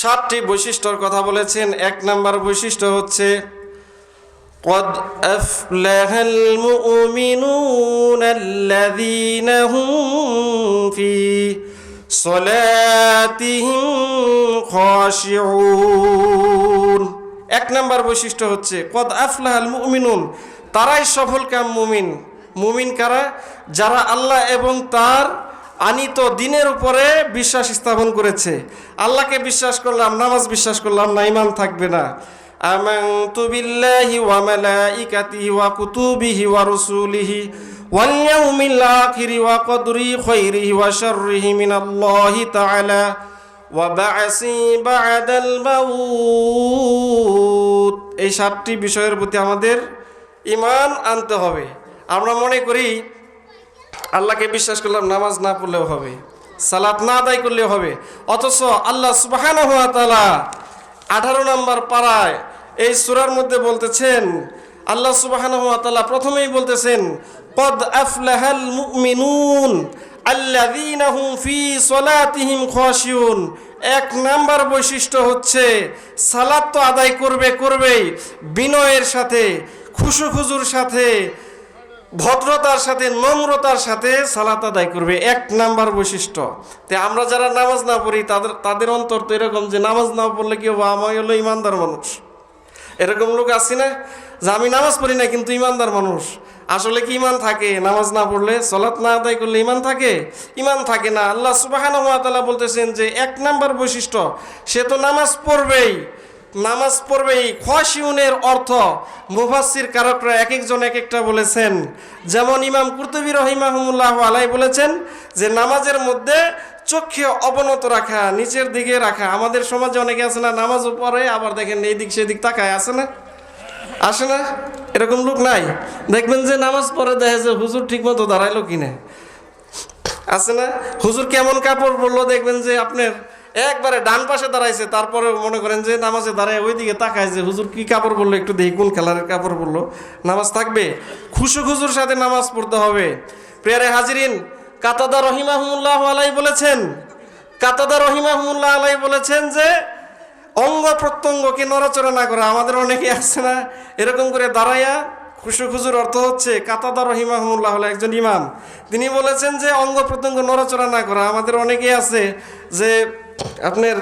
7টি বৈশিষ্ট্যর কথা বলেছেন। 1 নাম্বার বৈশিষ্ট্য হচ্ছে قد أفلح المؤمنون الذين هم في صلاتهم خاشعون। 1 নাম্বার বৈশিষ্ট্য হচ্ছে قد أفلح المؤمنون, তারাই সফলকাম মুমিন। মুমিন কারা? যারা আল্লাহ এবং তার আনিত দিনের উপরে বিশ্বাস স্থাপন করেছে। আল্লাহকে বিশ্বাস করলাম, নামাজ বিশ্বাস করলাম না, ঈমান থাকবে না। আমানতু বিল্লাহি ওয়া মালাইকাতিহি ওয়া কুতুবিহি ওয়া রুসুলিহি ওয়াল ইয়াউমিল আখিরি ওয়া কদরি খাইরিহি ওয়া শাররিহি মিনাল্লাহি তাআলা ওয়া বা'সি বা'দাল মাউত। এই 7টি বিষয়ের প্রতি আমাদের ঈমান আনতে হবে। আমরা মনে করি আল্লাহকে বিশ্বাস করলাম, নামাজ না পড়লেও হবে, সালাত না আদায় করলেও হবে। অথচ আল্লাহ সুবহানাহু ওয়া তাআলা 18 নম্বর পারায় এই সূরার মধ্যে বলতেছেন, আল্লাহ সুবহানাহু ওয়া তাআলা প্রথমেই বলতেছেন কদ আফলাহাল মুমিনুন আল্লাযীনা হুম ফি সলাতিহিম খাশিউন। 1 নাম্বার বৈশিষ্ট্য হচ্ছে সালাত তো আদায় করবেই, বিনয়ের সাথে, খুশুখুজুর সাথে, ভদ্রতার সাথে, নম্রতার সাথে সালাত আদায় করবে। 1 নাম্বার বৈশিষ্ট্য। তে আমরা যারা নামাজ না পড়ি তাদের অন্তর তো এরকম যে নামাজ না পড়লে কি হবে, আমি হলো ইমানদার মানুষ। এরকম লোক আছে না যে আমি নামাজ পড়ি না কিন্তু ইমানদার মানুষ। আসলে কি ইমান থাকে? নামাজ না পড়লে, সালাত না আদায় করলে ইমান থাকে? ইমান থাকে না। আল্লাহ সুবহানাহু ওয়া তাআলা বলতেছেন যে 1 নাম্বার বৈশিষ্ট্য, সে তো নামাজ পড়বেই। খাশিউনের অর্থ মুফাসসির কারকরা এক একজন এক একটা বলেছেন। যেমন ইমাম কুরতুবী রাহিমাহুল্লাহু আলাইহি বলেছেন যে নামাজের মধ্যে চোখে অবনত রাখা, নিচের দিকে রাখা। আমাদের সমাজে অনেকে আছে না, নামাজও পড়ে আবার দেখেন এই দিক সেদিক তাকায়, আছে না? আসে না? এরকম লোক নাই? দেখবেন যে নামাজ পড়ে দেখে যে হুজুর ঠিক মতো দাঁড়াইলো কিনা, আছে না? হুজুর কেমন কাপড় পরলো, দেখবেন যে আপনার একবারে ডান পাশে দাঁড়াইছে, তারপরে মনে করেন যে নামাজে দাঁড়ায় ওই দিকে তাকায় যে হুজুর কি কাপড় পরলো, একটু দেখি কোন কালারের কাপড় পরলো। নামাজ থাকবে, খুশুখুজুর সাথে নামাজ পড়তে হবে। প্রিয় হাজিরিন, কাতাদা রাহিমাহুল্লাহু আলাইহি বলেছেন যে অঙ্গ প্রত্যঙ্গকে নড়াচড়া না করা। আমাদের অনেকে আছে না এরকম করে দাঁড়াইয়া খুশুখুজুর অর্থ হচ্ছে, কাতাদা রাহিমাহুল্লাহ হলো একজন ইমাম, তিনি বলেছেন যে অঙ্গ প্রত্যঙ্গ নড়াচড়া না করা। আমাদের অনেকেই আছে যে আপনার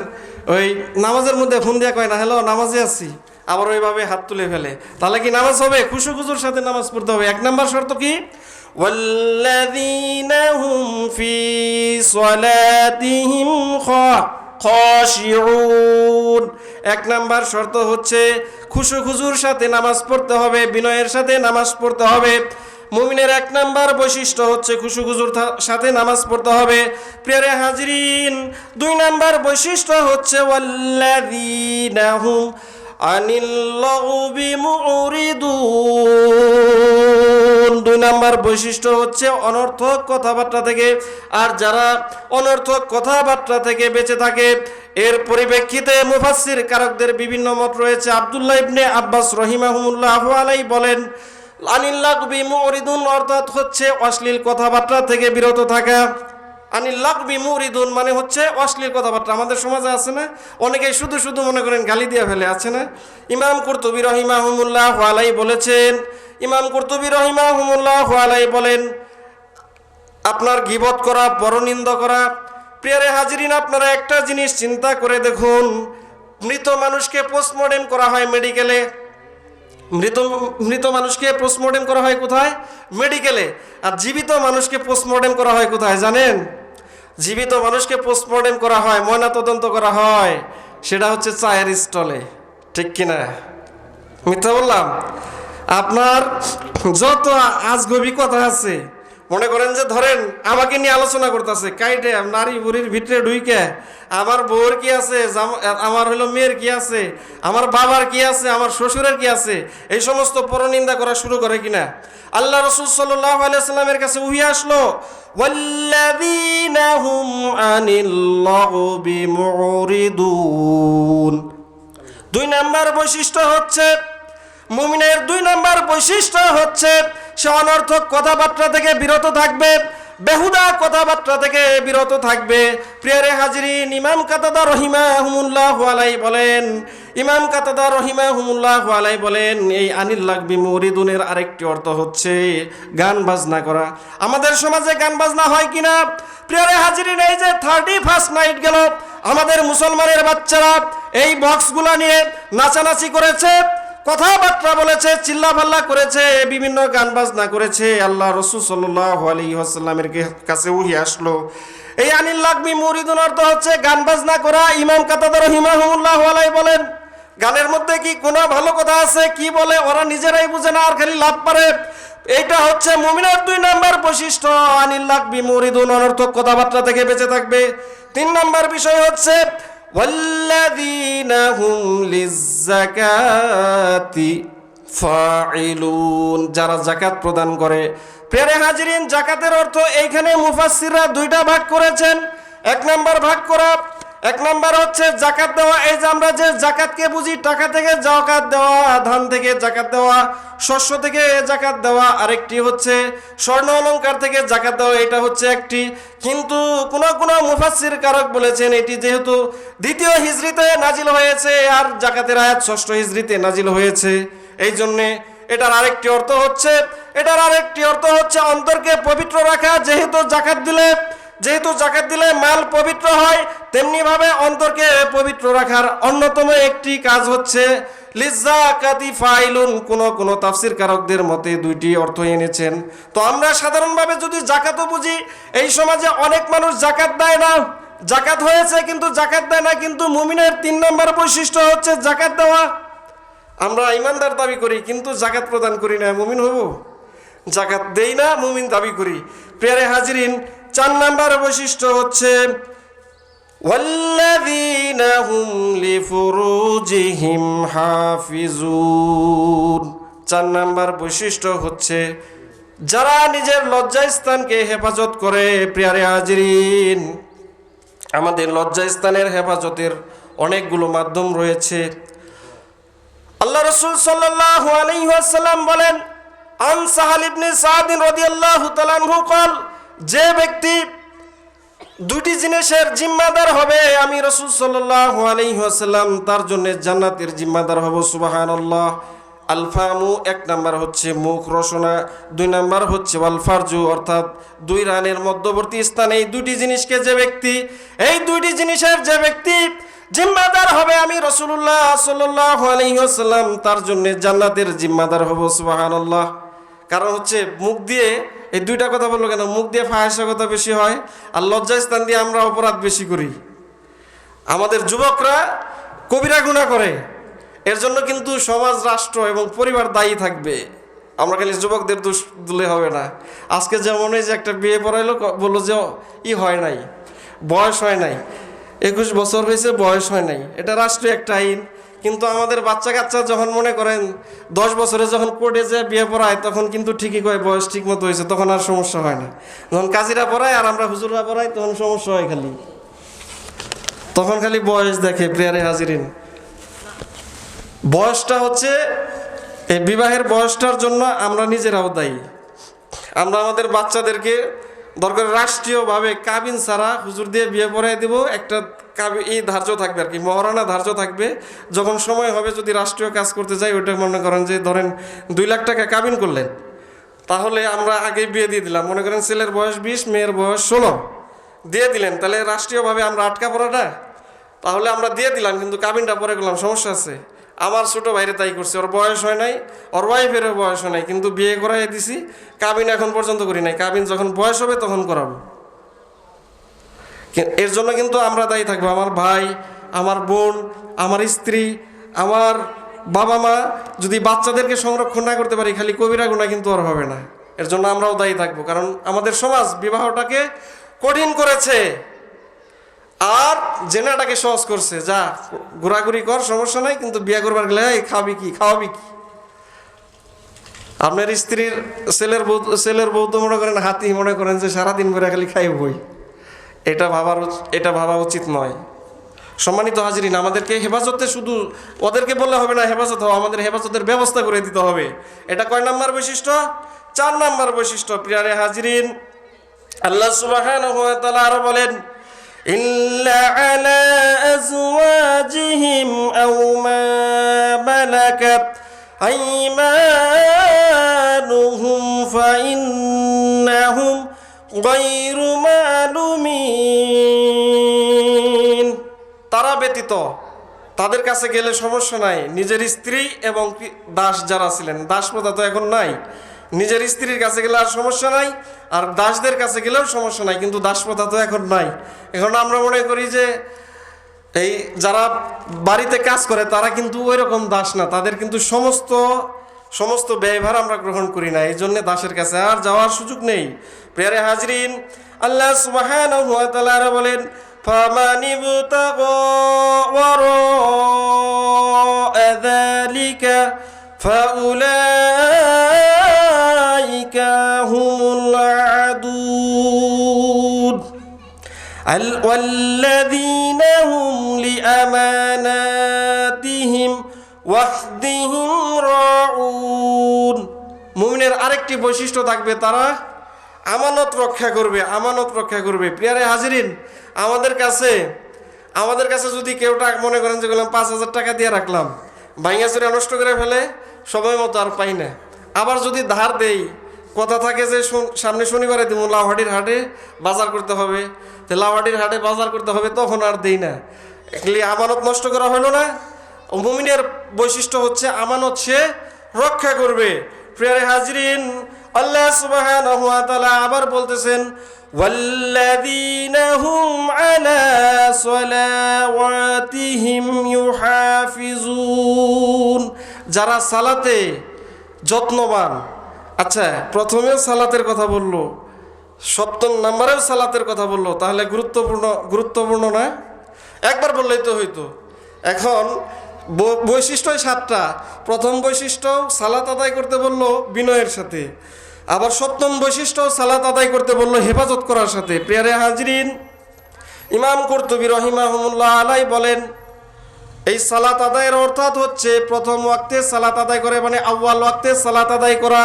ওই নামাজের মধ্যে ফোন দিয়া কয় না হ্যালো নামাজে আছি, আবার ওইভাবে হাত তুলে ফেলে। তাহলে কি নামাজ হবে? খুশুখুজুর সাথে নামাজ পড়তে হবে। 1 নাম্বার শর্ত কি? ওয়াল্লাযীনা হুম ফি সলাতিহিম খাশিউন। 1 নাম্বার শর্ত হচ্ছে খুশুখুজুর সাথে নামাজ পড়তে হবে, বিনয়ের সাথে নামাজ পড়তে হবে। মুমিনের 1 নাম্বার বৈশিষ্ট্য হচ্ছে খুশুখুজুর সাথে নামাজ পড়তে হবে। প্রিয় হাজিরিন, 2 নাম্বার বৈশিষ্ট্য হচ্ছে ওয়াল্লাযীনা হুম আনিল লাগবি মুরিদুন। 2 নাম্বার বৈশিষ্ট্য হচ্ছে অনর্থক কথাবার্তা থেকে। আর যারা অনর্থক কথাবার্তা থেকে বেঁচে থাকে, এর পরিপ্রেক্ষিতে মুফাসসির কারকদের বিভিন্ন মত রয়েছে। আব্দুল্লাহ ইবনে আব্বাস রাহিমাহুল্লাহু আলাইহি বলেন আনিল লাগবি মুরিদুন অর্থাৎ হচ্ছে অশ্লীল কথাবার্তা থেকে বিরত থাকা। আনিল লাগবি মুরিদুন মানে হচ্ছে অশ্লীল কথাবার্তা। আমাদের সমাজে আছে না অনেকেই শুধু মনে করেন গালি দিয়ে ফেলে, আছে না? ইমাম কুরতুবী রাহিমাহুল্লাহু আলাইহি বলেন আপনার গীবত করা, পরনিন্দা করা। প্রিয় হাজিরিন, আপনারা একটা জিনিস চিন্তা করে দেখুন, মৃত মানুষকে পোস্টমর্টেম করা হয় মেডিকেলে। মৃত মানুষকে পোস্টমর্টেম করা হয় কোথায়? মেডিকেলে। আর জীবিত মানুষকে পোস্টমর্টেম করা হয় কোথায় জানেন? জীবিত মানুষকে পোস্টমর্টেম করা হয়, ময়নাতদন্ত করা হয়, সেটা হচ্ছে চায়ের স্টলে। ঠিক কিনা? মিথ্যা বললাম? আপনার যত আজগবি কথা আছে, মনে করেন যে ধরেন আমাকে নিয়ে আলোচনা করতেছে, কাইটে নারী বুড়ির ভিতরে ঢুইকে আমার বউর কি আছে, আমার হলো মেয়ের কি আছে, আমার বাবার কি আছে, আমার শ্বশুরের কি আছে, এই সমস্ত পরনিন্দা করা শুরু করে কিনা? আল্লাহ রাসূল সাল্লাল্লাহু আলাইহি ওয়াসাল্লামের কাছে ওহী আসলো ওয়াল্লাযীনা হুম আনিল লাগবি মুরিদুন। 2 নাম্বার বৈশিষ্ট্য হচ্ছে মুমিনের 2 নাম্বার বৈশিষ্ট্য হচ্ছে সে অনর্থক কথাবার্তা থেকে বিরত থাকবে। বেহুদা কথাবার্তা থেকে বিরত থাকবে। প্রিয়রে হাজিরিন, ইমাম কাতাদা রহিমাহুমুল্লাহু আলাইহি বলেন, ইমাম কাতাদা রহিমাহুমুল্লাহু আলাইহি বলেন, এই আনিল লাগবি মুরিদুনের আরেকটি অর্থ হচ্ছে গান বাজনা করা। আমাদের সমাজে গান বাজনা হয় কিনা? প্রিয়রে হাজিরিন, এই যে 31st নাইট গেল, আমাদের মুসলমানের বাচ্চারা এই বক্সগুলা নিয়ে নাচানাচি করেছে, কথাবার্তা বলেছে, চিল্লাপাল্লা করেছে, বিভিন্ন গান বাজনা করেছে। আল্লাহ রাসূল সাল্লাল্লাহু আলাইহি ওয়াসাল্লামের কাছে ওহী আসলো, এই আনিল লাগবি মুরিদুন অর্থ হচ্ছে গান বাজনা করা। ইমাম কাতাদা রাহিমাহুল্লাহু আলাইহি বলেন, গানের মধ্যে কি কোনো ভালো কথা আছে? কি বলে ওরা নিজেরাই বুঝে না, আর খালি লাভ পারে। এইটা হচ্ছে মুমিনের 2 নাম্বার বৈশিষ্ট্য, আনিল লাগবি মুরিদুন, অনর্থক কথাবার্তা থেকে বেঁচে থাকবে। 3 নাম্বার বিষয় হচ্ছে ওয়াল্লাযীনা হুম লিয-যাকাতি ফাইলুন, যারা যাকাত প্রদান করে। প্রিয় হাজিরিন, যাকাতের অর্থ এইখানে মুফাসসিররা 2টা ভাগ করেছেন। 1 নাম্বার ভাগ করা, 1 নাম্বার হচ্ছে যাকাত দেওয়া। এই যে আমরা যে যাকাতকে বুঝি, টাকা থেকে যাকাত দেওয়া, ধান থেকে যাকাত দেওয়া, শস্য থেকে যাকাত দেওয়া। আরেকটি হচ্ছে স্বর্ণ অলংকার থেকে যাকাত দেওয়া, এটা হচ্ছে একটি। কিন্তু কোন মুফাসসির কারক বলেছেন এটি যেহেতু 2য় হিজরিতে নাজিল হয়েছে আর যাকাতের আয়াত 6ষ্ঠ হিজরিতে নাজিল হয়েছে, এই জন্যে এটার আরেকটি অর্থ হচ্ছে অন্তরকে পবিত্র রাখা। যেহেতু জাকাত দিলে মাল পবিত্র হয়, তেমনি ভাবে অন্তরকে পবিত্র রাখার অন্যতম একটি কাজ হচ্ছে লিয-যাকাতি ফাইলুন। কোন তাফসীর কারকদের মতে 2টি অর্থ এনেছেন। তো আমরা সাধারণভাবে যদি যাকাতও বুঝি, এই সমাজে অনেক মানুষ যাকাত দেয় না। যাকাত হয়েছে কিন্তু যাকাত দেয় না। কিন্তু মুমিনের 3 নম্বর বৈশিষ্ট্য হচ্ছে যাকাত দেওয়া। আমরা ইমানদার দাবি করি কিন্তু যাকাত প্রদান করি না, মুমিন হব? যাকাত দেই না, মুমিন দাবি করি। প্রিয় হাজিরিন, 4 নাম্বার বৈশিষ্ট্য হচ্ছে ওয়াল্লাযীনা হুম লিফুরুজিহিম হাফিজুন। 4 নাম্বার বৈশিষ্ট্য হচ্ছে যারা নিজের লজ্জাস্থানকে হেফাজত করে। প্রিয় হাজিরিন, আমাদের লজ্জাস্থানের হেফাজতের অনেকগুলো মাধ্যম রয়েছে। আল্লাহ রাসূল সাল্লাল্লাহু আলাইহি ওয়াসাল্লাম বলেন, আন সাহাল ইবনে সাদ রাদিয়াল্লাহু তাআলা আনহু قال, যে ব্যক্তি 2টি জিনিসের জিম্মাদার হবে, আমি রাসূল সাল্লাল্লাহু আলাইহি ওয়াসাল্লাম তার জন্য জান্নাতের জিম্মাদার হব। সুবহানাল্লাহ। আল ফামু, 1 নাম্বার হচ্ছে মুখ রসনা, 2 নাম্বার হচ্ছে ওয়াল ফারজু, অর্থাৎ 2 রানের মধ্যবর্তী স্থানে। এই 2টি জিনিসকে এই 2টি জিনিসের যে ব্যক্তি জিম্মাদার হবে, আমি রাসূলুল্লাহ সাল্লাল্লাহু আলাইহি ওয়াসাল্লাম তার জন্য জান্নাতের জিম্মাদার হব। সুবহানাল্লাহ। কারণ হচ্ছে মুখ দিয়ে এই 2টা কথা বললো কেন? মুখ দিয়ে ফাহিশা কথা বেশি হয়, আর লজ্জাস্থান দিয়ে আমরা অপরাধ বেশি করি। আমাদের যুবকরা কবিরা গুনাহ করে, এর জন্য কিন্তু সমাজ, রাষ্ট্র এবং পরিবার দায়ী থাকবে। আমরা খালি যুবকদের দোষ দিলে হবে না। আজকে যেমন এই যে একটা বিয়ে পড়াইলো, বললো যে হয় নাই, বয়স হয় নাই, 21 বছর হয়েছে, বয়স হয় নাই। এটা রাষ্ট্রীয় একটা আইন। কিন্তু আমাদের বাচ্চা কাচ্চা যখন মনে করেন 10 বছরে যখন কোর্টে যে বিয়ে পড়ায়, তখন কিন্তু ঠিকই কয় বয়স ঠিক মতো হয়েছে, তখন আর সমস্যা হয় না। যখন কাজীরা পড়ায় আর আমরা হুজুররা পড়াই, তখন সমস্যা হয় খালি, তখন খালি বয়স দেখে। প্রিয় হাজিরিন, বয়সটা হচ্ছে এই বিবাহের বয়সটার জন্য আমরা নিজেরাও দায়ী। আমরা আমাদের বাচ্চাদেরকে দরকার রাষ্ট্রীয়ভাবে কাবিন ছাড়া হুজুর দিয়ে বিয়ে পড়াই দেব, একটা এই ধার্য থাকবে আর কি, মহারণা ধার্য থাকবে। যখন সময় হবে যদি রাষ্ট্রীয় কাজ করতে যাই, ওইটা মনে করেন যে ধরেন 2 লাখ টাকা কাবিন করলেন, তাহলে আমরা আগে বিয়ে দিয়ে দিলাম। মনে করেন ছেলের বয়স 20, মেয়ের বয়স 16 দিয়ে দিলেন, তাহলে রাষ্ট্রীয়ভাবে আমরা আটকা পড়াটা, তাহলে আমরা দিয়ে দিলাম কিন্তু কাবিনটা পরে করলাম, সমস্যা আছে? আমার ছোটো ভাইরে তাই করছে, ওর বয়স হয় নাই, ওর ওয়াইফেরও বয়স হয় নাই, কিন্তু বিয়ে করাই দিছি, কাবিন এখন পর্যন্ত করি নাই। কাবিন যখন বয়স হবে তখন করাবো। এর জন্য কিন্তু আমরা দায়ী থাকবো। আমার ভাই, আমার বোন, আমার স্ত্রী, আমার বাবা মা যদি বাচ্চাদেরকে সংরক্ষণ না করতে পারি, খালি কবিরা গুনাহ কিন্তু আর হবে না। এর জন্য আমরাও দায়ী থাকবো, কারণ আমাদের সমাজ বিবাহটাকে কঠিন করেছে আর জেনাটাকে সহজ করছে। যা ঘোরাঘুরি কর, সমস্যা নাই, কিন্তু বিয়ে করবার গেলে খাওয়াবি কি? আপনার স্ত্রীর ছেলের বউ তো মনে করেন হাতি, মনে করেন যে সারাদিন করে খালি খাই বই। এটা ভাবা উচিত নয়। সম্মানিত হাজিরিন, আমাদেরকে হেফাজতে শুধু ওদেরকে বললে হবে না, হেফাজত হবে, আমাদের হেফাজতের ব্যবস্থা করে দিতে হবে। এটা কয় নাম্বার বৈশিষ্ট্য? 4 নাম্বার বৈশিষ্ট্য। প্রিয় হাজিরিন, আল্লাহ সুবহানাহু ওয়া তাআলা আরো বলেন, ইল্লা আলা আজওয়াজিহিম আও মা মালাকাত আইমানুহুম ফাইন্নাহুম গায়রু মালুমিন। তারা ব্যতীত তাদের কাছে গেলে সমস্যা নাই। নিজের স্ত্রী এবং দাস যারা ছিলেন, দাস প্রথা তো এখন নাই, নিজের স্ত্রীর কাছে গেলে আর সমস্যা নাই, আর দাসদের কাছে গেলেও সমস্যা নাই, কিন্তু দাস প্রথা তো এখন নাই। এখন আমরা মনে করি যে এই যারা বাড়িতে কাজ করে তারা কিন্তু ওই রকম দাস না, তাদের কিন্তু সমস্ত ব্যয়ভার আমরা গ্রহণ করি না, এই জন্য দাসের কাছে আর যাওয়ার সুযোগ নেই। প্রিয় হাজরিন, আল্লাহ সুবহানাহু ওয়া তাআলা বলেন, ফামান ইবতাগা ওয়ারা'a যালিকা ফাউলাইকা হুমুল আদুন ওয়াল্লাযীনা হুম লিআমানাতিহিম ওয়াহদিহিম রাউন। মুমিনের আরেকটি বৈশিষ্ট্য থাকবে, তারা আমানত রক্ষা করবে। প্রিয় হাজিরিন, আমাদের কাছে যদি কেউটা মনে করেন যে 5,000 টাকা দিয়ে রাখলাম, ভাঙা চুরা নষ্ট করে ফেলে, সময় মতো আর পাই না। আবার যদি ধার দেই, কথা থাকে যে সামনে শনিবারে দিব, লাউহাটির হাটে বাজার করতে হবে, লাউহাটির হাটে বাজার করতে হবে, তখন আর দেই না। এগুলি আমানত নষ্ট করা হলো না। মুমিনের বৈশিষ্ট্য হচ্ছে আমানত সে রক্ষা করবে। প্রিয় হাজরিন, আল্লাহ সুবহানাহু ওয়া তাআলা আবার বলতেছেন, ওয়াল্লাযীনা হুম আলা সালাওয়াতিহিম ইউহাফিজুন। যারা সালাতে যত্নবান। আচ্ছা, প্রথমেও সালাতের কথা বললো, 7 নম্বরেও সালাতের কথা বললো, তাহলে গুরুত্বপূর্ণ না? একবার বললেই তো হইতো। এখন বৈশিষ্ট্যই 7টা। প্রথম বৈশিষ্ট্য সালাত আদায় করতে বললো বিনয়ের সাথে, আবার 7ম বৈশিষ্ট্য সালাত আদায় করতে বললো হেফাজত করার সাথে। প্রিয় হাজরিন, ইমাম কুরতুবী রাহিমাহুল্লাহ আলাইহি বলেন, এই সালাত আদায়ের অর্থাৎ হচ্ছে প্রথম ওয়াক্তে সালাত আদায় করে, মানে আউয়াল ওয়াক্তে সালাত আদায় করা।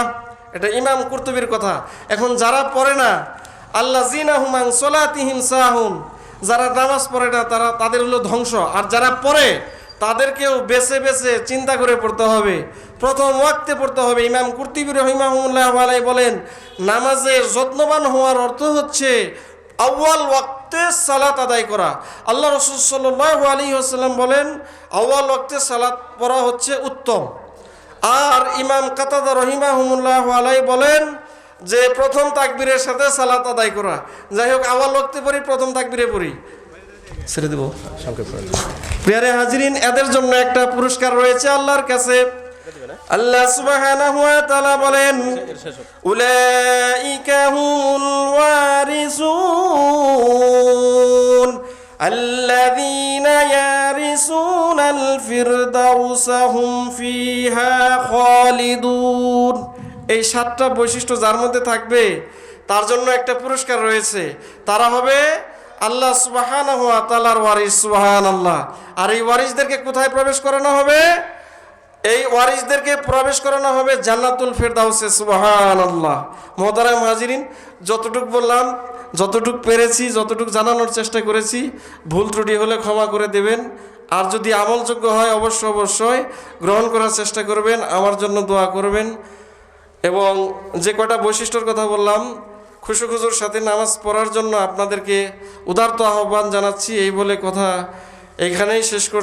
এটা ইমাম কুরতুবীর কথা। এখন যারা পড়ে না, আল্লাযীনা হুম আন সালাতিহিম সাহুন, যারা নামাজ পড়ে না তাদের হলো ধ্বংস। আর যারা পড়ে তাদেরকেও বেছে বেছে চিন্তা করে পড়তে হবে, প্রথম ওয়াক্তে পড়তে হবে। ইমাম কুরতুবী রাহিমাহুল্লাহ আলাইহি বলেন, নামাজের যত্নবান হওয়ার অর্থ হচ্ছে আউয়াল ওয়াক্তে সালাত আদায় করা। আল্লাহ রাসূল সাল্লাল্লাহু আলাইহি ওয়াসাল্লাম বলেন, আউয়াল ওয়াক্তে সালাত পড়া হচ্ছে উত্তম। আর ইমাম কাতাদা রাহিমাহুল্লাহ আলাইহি বলেন যে প্রথম তাকবীরের সাথে সালাত আদায় করা। যাই হোক, আউয়াল ওয়াক্তে পড়ি, প্রথম তাকবীরে পড়ি, ছেড়ে দেব সংক্ষেপে। প্রিয় হাজরিন, এদের জন্য একটা পুরস্কার রয়েছে আল্লাহর কাছে। আল্লাহ সুবহানাহু ওয়া তাআলা বলেন, উলাইকা হুমুল ওয়ারিসুন আল্লাযীনা ইয়ারিসুনাল ফিরদাউসা হুম ফিহা খালিদুন। এই 7টা বৈশিষ্ট্য যার মধ্যে থাকবে তার জন্য একটা পুরস্কার রয়েছে। তারা হবে আল্লাহ সুবহানাহু ওয়া তাআলার ওয়ারিস। সুবহানাল্লাহ। আর এই ওয়ারিসদেরকে কোথায় প্রবেশ করানো হবে? এই ওয়ারিসদেরকে প্রবেশ করানো হবে জান্নাতুল ফেরদাউসে। সুবহানাল্লাহ। মুহতারাম হাজিরিন, যতটুক বললাম, যতটুক পেরেছি, যতটুক জানানোর চেষ্টা করেছি, ভুল ত্রুটি হলে ক্ষমা করে দেবেন। আর যদি আমলযোগ্য হয় অবশ্যই গ্রহণ করার চেষ্টা করবেন, আমার জন্য দোয়া করবেন। এবং যে কটা বৈশিষ্ট্যর কথা বললাম, খুশুখুজুর সাথে নামাজ পড়ার জন্য আপনাদেরকে উদারত আহ্বান জানাচ্ছি। এই বলে কথা এইখানেই শেষ করছি।